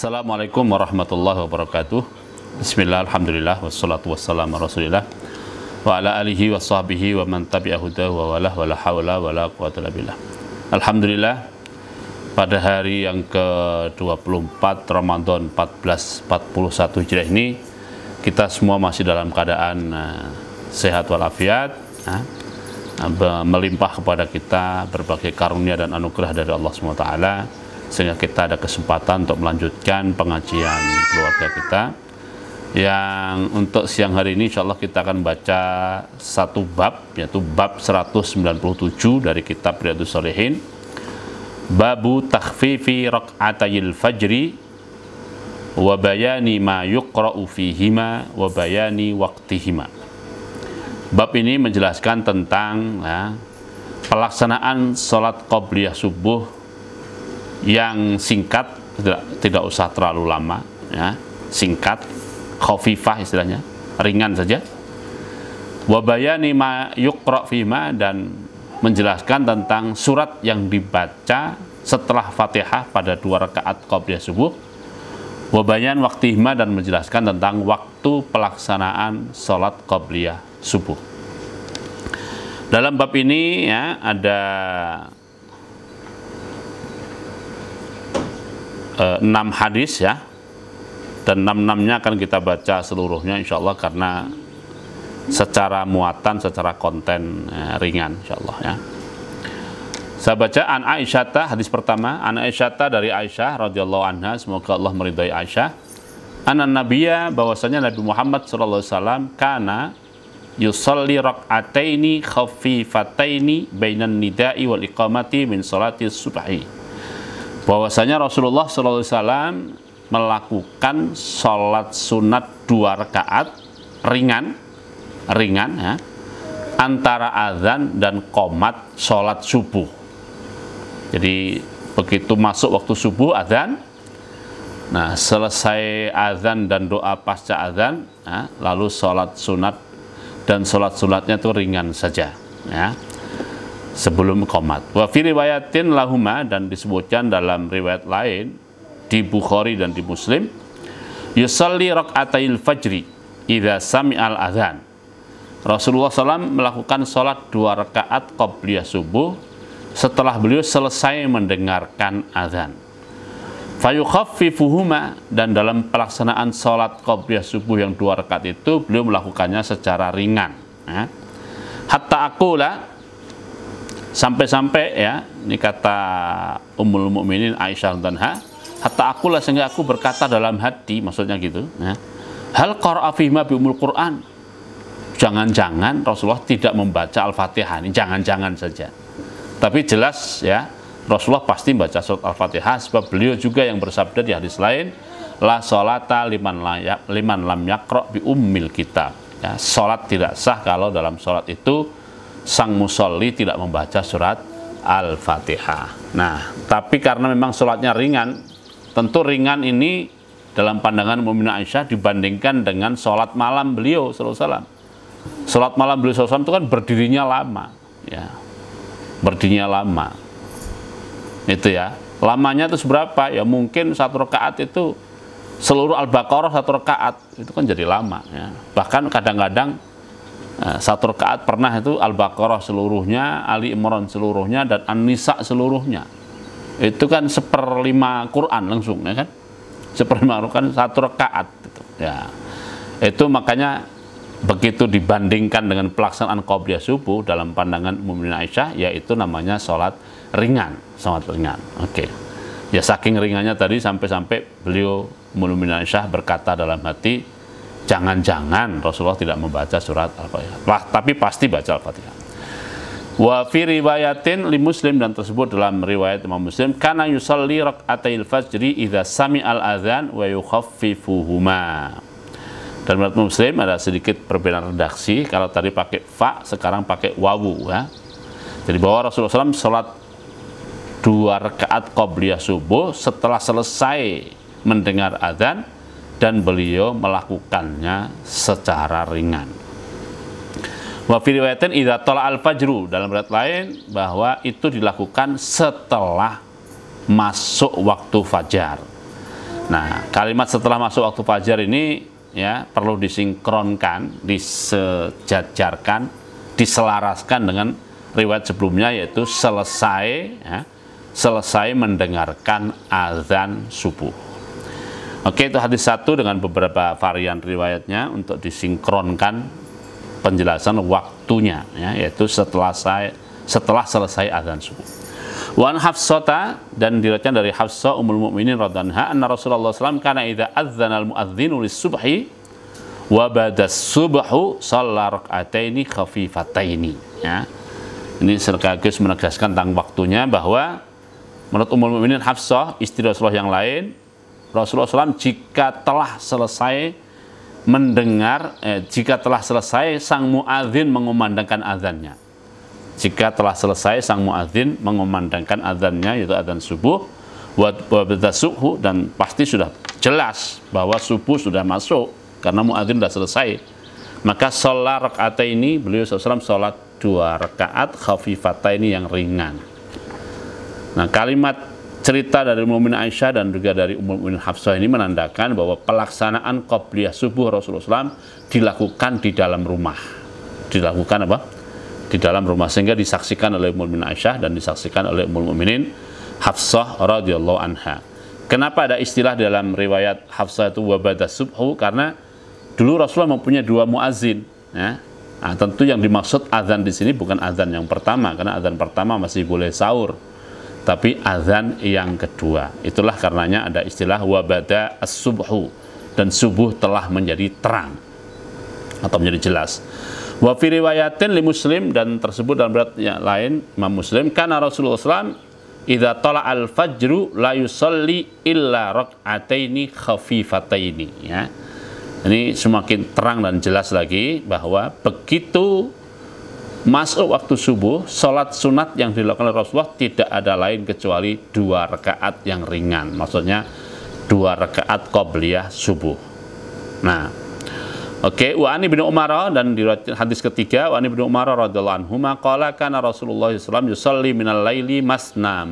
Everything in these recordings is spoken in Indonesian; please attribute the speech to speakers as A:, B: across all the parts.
A: Assalamualaikum warahmatullahi wabarakatuh. Bismillah, alhamdulillah, wassalatu wassalamu rasulillah wa ala alihi wa sahbihi wa man tabi'ahudahu wa walah wa la hawla wa la quwwata illa billah. Alhamdulillah, pada hari yang ke-24 Ramadan 1441 Hijriah ini kita semua masih dalam keadaan sehat walafiat, melimpah kepada kita berbagai karunia dan anugerah dari Allah SWT, sehingga kita ada kesempatan untuk melanjutkan pengajian keluarga kita. Yang untuk siang hari ini insya Allah kita akan baca satu bab, yaitu bab 197 dari kitab Riyadhus Shalihin, babu takhfifi rak'atayil fajri wa bayani ma yuqra'u fihima wa bayani waqtihima. Bab ini menjelaskan tentang pelaksanaan sholat qobliyah subuh yang singkat, tidak usah terlalu lama, singkat, khafifah istilahnya, ringan saja. Wa bayani ma yuqra' fihima, dan menjelaskan tentang surat yang dibaca setelah Fatihah pada 2 rakaat qobliyah subuh. Wa bayan waqtihima, dan menjelaskan tentang waktu pelaksanaan sholat qobliyah subuh. Dalam bab ini ada 6 hadis dan 6-6-nya akan kita baca seluruhnya insyaallah, karena secara muatan, secara konten ringan insyaallah . Saya baca an Aisyah, hadis pertama, an Aisyah dari Aisyah radhiyallahu anha, semoga Allah meridai Aisyah, anna nabiyya, bahwasanya Nabi Muhammad sallallahu alaihi wasallam, kana yusalli rak'ataini khafifataini bainan nida'i wal iqamati min salati subhi. Bahwasanya Rasulullah SAW melakukan sholat sunat 2 rakaat ringan antara azan dan qomat sholat subuh. Jadi begitu masuk waktu subuh azan, nah selesai azan dan doa pasca azan, lalu sholat sunat, dan sholat sunatnya itu ringan saja sebelum qomat. Wa fi riwayatin lahuma, dan disebutkan dalam riwayat lain di Bukhari dan di Muslim, yusalli rak'atayil fajri idza sami'al adzan. Rasulullah SAW melakukan sholat 2 rakaat qobliyah subuh setelah beliau selesai mendengarkan adzan. Fayukhaffifuhuma, dan dalam pelaksanaan sholat qobliyah subuh yang 2 rakaat itu beliau melakukannya secara ringan. Hatta aqula, sampai-sampai ini kata Ummul Mukminin Aisyah radhiyallahu, hatta akulah, sehingga aku berkata dalam hati, maksudnya gitu, hal qara'a fihima bi ummul Quran, jangan-jangan Rasulullah tidak membaca Al-Fatihah. Ini jangan-jangan saja, tapi jelas Rasulullah pasti membaca surat Al-Fatihah, sebab beliau juga yang bersabda di hadis lain, la sholata liman lam yaqra' bi ummil kitab. Sholat tidak sah kalau dalam sholat itu sang musolli tidak membaca surat Al-Fatihah. Nah, tapi karena memang sholatnya ringan, tentu ringan ini dalam pandangan Mukminah Aisyah dibandingkan dengan sholat malam beliau sallallahu alaihi wasallam. Sholat malam beliau sallallahu alaihi wasallam itu kan berdirinya lama, berdirinya lama. Itu lamanya itu seberapa? Ya mungkin 1 rakaat itu seluruh Al-Baqarah 1 rakaat, itu kan jadi lama. Bahkan kadang-kadang 1 rakaat pernah itu Al-Baqarah seluruhnya, Ali Imran seluruhnya, dan An-Nisa seluruhnya. Itu kan 1/5 Quran langsung, kan? 1/5 Quran 1 rakaat gitu. Itu makanya begitu dibandingkan dengan pelaksanaan qobliyah subuh dalam pandangan Mukminah Aisyah, yaitu namanya sholat ringan, sangat ringan. Saking ringannya tadi sampai-sampai beliau Mukminah Aisyah berkata dalam hati, jangan-jangan Rasulullah tidak membaca surat Al-Fatihah, tapi pasti baca Al-Fatihah. Wa fi riwayatin li Muslim, dan tersebut dalam riwayat Imam Muslim, kana yusalli rak'atayil fajri idza sami'al adzan wa yukhaffifuhuma. Dan menurut Muslim ada sedikit perbedaan redaksi, kalau tadi pakai fa, sekarang pakai wawu. Jadi bahwa Rasulullah SAW sholat 2 rakaat qobliyah subuh setelah selesai mendengar adzan, dan beliau melakukannya secara ringan. Wa fi riwayatin idza tala'al fajru, dalam riwayat lain bahwa itu dilakukan setelah masuk waktu fajar. Nah, kalimat setelah masuk waktu fajar ini ya perlu disinkronkan, disejajarkan, diselaraskan dengan riwayat sebelumnya, yaitu selesai mendengarkan azan subuh. Oke, itu hadis 1 dengan beberapa varian riwayatnya untuk disinkronkan penjelasan waktunya ya, yaitu setelah selesai azan subuh. Wan Hafsata, dan diriwayatkan dari Hafsah ummul mukminin radhiyallahu anha, anna Rasulullah SAW kana idza adzana al-muadzinu lis-subhi wa bada subhu shalla rak'ataini khafifataini ya. Ini sekaligus menegaskan tentang waktunya, bahwa menurut ummul mukminin Hafsah, istri Rasulullah yang lain, Rasulullah SAW jika telah selesai jika telah selesai sang muadzin mengumandangkan azannya. Jika telah selesai sang muadzin mengumandangkan azannya, yaitu azan subuh, wa bada subhu, dan pasti sudah jelas bahwa subuh sudah masuk karena muadzin sudah selesai, maka sholat rakaat ini, beliau SAW sholat 2 rakaat khafifataini yang ringan. Nah, kalimat cerita dari Ummul Mukminin Aisyah dan juga dari Ummul Mukminin Hafsah ini menandakan bahwa pelaksanaan qobliyah subuh Rasulullah SAW dilakukan di dalam rumah. Dilakukan apa? Di dalam rumah, sehingga disaksikan oleh Ummul Mukminin Aisyah dan disaksikan oleh Ummul Mukminin Hafsah radhiyallahu anha. Kenapa ada istilah dalam riwayat Hafsah itu wabada subhu? Karena dulu Rasulullah mempunyai 2 muazin ya. Nah, tentu yang dimaksud azan di sini bukan azan yang pertama, karena azan pertama masih boleh sahur, tapi azan yang kedua. Itulah karenanya ada istilah wabada as-subhu, dan subuh telah menjadi terang atau menjadi jelas. Wa fi riwayatin li Muslim, dan tersebut dalam riwayat yang lain Imam Muslim, kana Rasulullah SAW idza tala al-fajru la yusalli illa rak'ataini khafifataini ya. Ini semakin terang dan jelas lagi bahwa begitu masuk waktu subuh, sholat sunat yang dilakukan oleh Rasulullah tidak ada lain kecuali 2 rakaat yang ringan. Maksudnya 2 rakaat qobliyah subuh. Nah, oke, wa ani bin Umar, dan di hadis ketiga, wa ani bin Umar radhiyallahu anhu qala kana Rasulullah sallallahu alaihi wasallam yusalli minal laili masna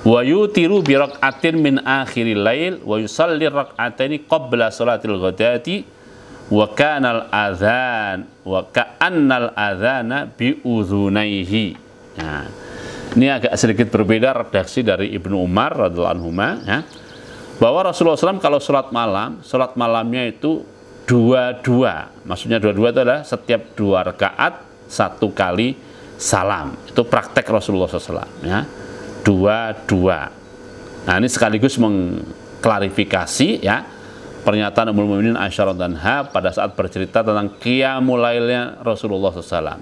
A: wa yutiru bi rak'atin min akhiril lail wa yusalli rak'ataini qabla salatil ghadati wa kana al-adzan wa ka'annal adzana bi udhunaihi. Nah, ini agak sedikit berbeda redaksi dari Ibnu Umar radhiyallahu anhu ya, bahwa Rasulullah SAW kalau sholat malamnya itu 2-2. Maksudnya 2-2 itu adalah setiap 2 rakaat 1 kali salam. Itu praktek Rasulullah SAW ya. 2-2. Nah, ini sekaligus mengklarifikasi ya pernyataan Ummul Mukminin Aisyah radhiyallahu anha pada saat bercerita tentang qiyamul lailnya Rasulullah SAW.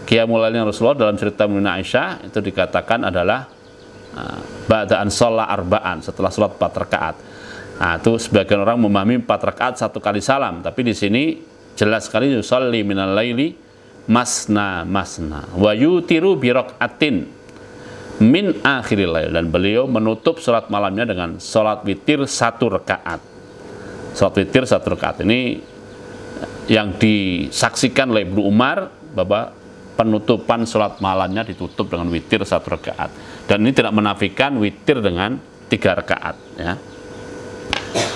A: Qiyamul lailnya Rasulullah dalam cerita Ummul Mukminin Aisyah itu dikatakan adalah ba'da'an sholat arba'an, setelah sholat 4 rakaat. Nah, itu sebagian orang memahami 4 rakaat 1 kali salam, tapi di sini jelas sekali yusalli minal laili masna wa yutiru bi rak'atin min akhiril lail, dan beliau menutup sholat malamnya dengan sholat witir 1 rakaat. Sholat witir 1 rakaat ini yang disaksikan oleh Ibnu Umar, bahwa penutupan sholat malamnya ditutup dengan witir 1 rakaat, dan ini tidak menafikan witir dengan 3 rakaat ya.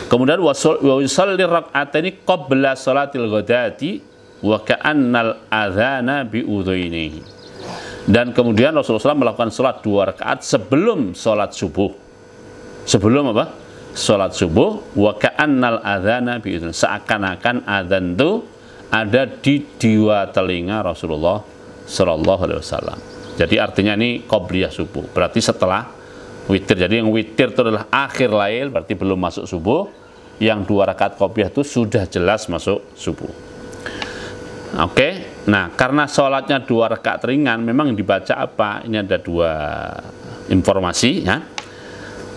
A: Kemudian wa yusalli rak'ataini qabla salatil ghadati wa ka'annal adzana bi udhuinihi. Dan kemudian Rasulullah SAW melakukan sholat 2 rakaat sebelum sholat subuh. Sebelum apa? Sholat subuh. Wa ka'annal adzana bi udhuinihi. Seakan-akan adzan itu ada di 2 telinga Rasulullah SAW. Jadi artinya ini qobliyah subuh, berarti setelah witir. Jadi yang witir itu adalah akhir lail, berarti belum masuk subuh. Yang 2 rakaat qobliyah itu sudah jelas masuk subuh. Oke, nah karena sholatnya 2 rakaat ringan, memang dibaca apa? Ini ada 2 informasi ya.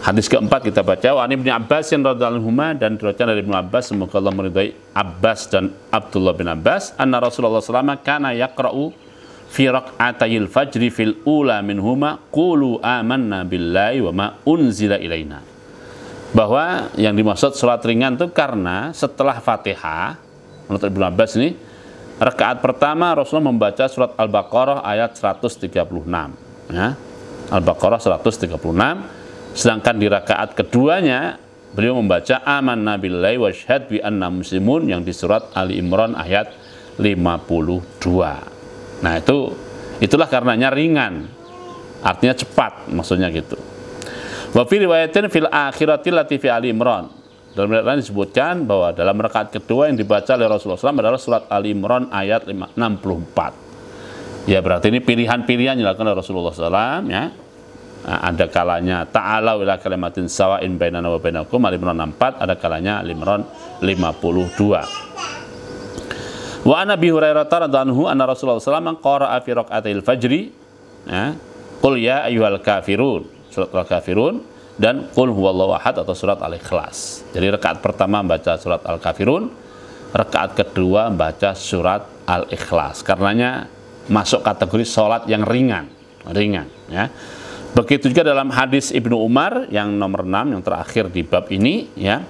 A: Hadis keempat kita baca, wa Ibnu Abbas radhiyallahu anhu, dan diriwayatkan dari Ibnu Abbas, semoga Allah meridai Abbas dan Abdullah bin Abbas, anna Rasulullah SAW kana yaqra'u fi rak'atayil fajri fil ula minhuma qulu amanna billahi wa ma unzila ilaina. Bahwa yang dimaksud sholat ringan itu karena setelah Fatihah, menurut Ibnu Abbas ini, rakaat pertama Rasulullah membaca surat Al-Baqarah ayat 136 ya. Al-Baqarah 136. Sedangkan di rakaat keduanya beliau membaca amanna billahi wa syahad bi anna muslimun yang di surat Ali Imran ayat 52. Nah, itulah karenanya ringan. Artinya cepat, maksudnya gitu. Wa fi riwayatin fil akhirati lati fi Ali Imran. Dalam riwayat lain disebutkan bahwa dalam rakaat kedua yang dibaca oleh Rasulullah SAW adalah surat Ali Imran ayat 64. Ya, berarti ini pilihan-pilihan yang dilakukan oleh Rasulullah SAW, ya. Nah, ada kalanya ta'ala ila kalimatin sawa'in bainana wa bainakum Ali Imran 64, ada kalanya Ali Imran 52. Wa ana bi Hurairah radhiyallahu anhu anna Rasulullah sallallahu alaihi wasallam qara'a fi raka'atil fajri, ya, qul ya ayyuhal kafirun, surat Al-Kafirun, dan qul huwallahu ahad atau surat Al-Ikhlas. Jadi rakaat pertama membaca surat Al-Kafirun, rakaat kedua membaca surat Al-Ikhlas. Karenanya masuk kategori salat yang ringan, ya. Begitu juga dalam hadis Ibnu Umar yang nomor 6 yang terakhir di bab ini, ya.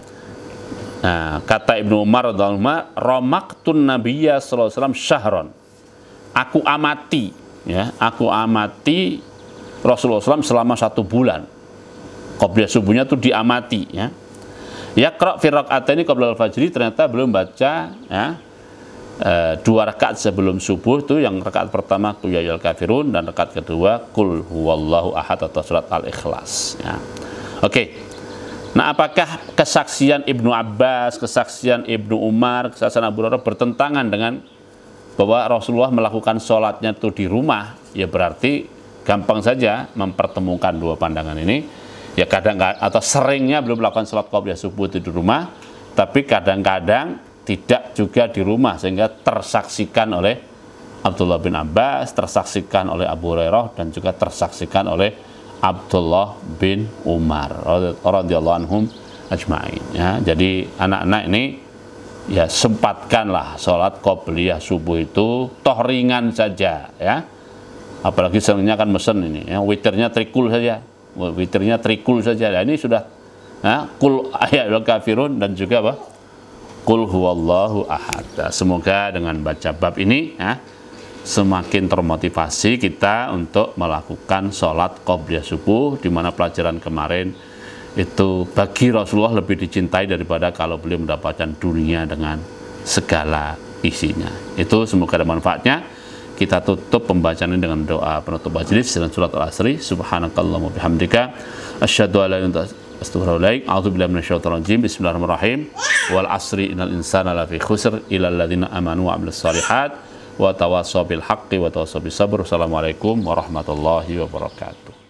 A: Nah, kata Ibnu Umar radhiyallahu anhu, "Ramaktun Nabiyya sallallahu alaihi wasallam syahron." Aku amati, ya, aku amati Rasulullah SAW selama 1 bulan. Qobliyah subuhnya itu diamati, ya. Yaqra fi rak'ataini qabla al-fajri, ternyata belum baca, ya, 2 rakaat sebelum subuh itu, yang rakaat pertama qul ya ayyuhal kafirun dan rakaat kedua qul huwallahu ahad atau surat Al-Ikhlas, ya. Oke. Nah, apakah kesaksian Ibnu Abbas, kesaksian Ibnu Umar, kesaksian Abu Hurairah bertentangan dengan bahwa Rasulullah melakukan sholatnya itu di rumah? Ya berarti gampang saja mempertemukan dua pandangan ini. Ya kadang atau seringnya belum melakukan sholat qobliyah subuh itu di rumah, tapi kadang-kadang tidak juga di rumah, sehingga tersaksikan oleh Abdullah bin Abbas, tersaksikan oleh Abu Hurairah, dan juga tersaksikan oleh Abdullah bin Umar radhiyallahu anhum ajma'in, ya. Jadi anak-anak ini ya sempatkanlah sholat qobliyah subuh itu, toh ringan saja, ya. Apalagi seringnya kan mesen ini, ya, witirnya trikul saja, Nah, ini sudah, ya, qul ayyuhal kafirun dan juga apa? Qul huwallahu ahad. Semoga dengan baca bab ini, ya, semakin termotivasi kita untuk melakukan sholat qobliyah subuh, di mana pelajaran kemarin itu bagi Rasulullah lebih dicintai daripada kalau beliau mendapatkan dunia dengan segala isinya. Itu semoga ada manfaatnya. Kita tutup pembacaan ini dengan doa penutup majelis dengan surat Al-Asri. Subhanakallahumma bihamdika asyhadu an la ilaha illa anta astaghfiruka a'udzu billahi minasyaitonir rajim. Bismillahirrahmanirrahim. Wal 'asri innal insana lafi khusr illa alladziina amanu wa 'amilus shalihat wa tawassaw bil haqqi wa tawassaw bis sabr. Assalamualaikum warahmatullahi wabarakatuh.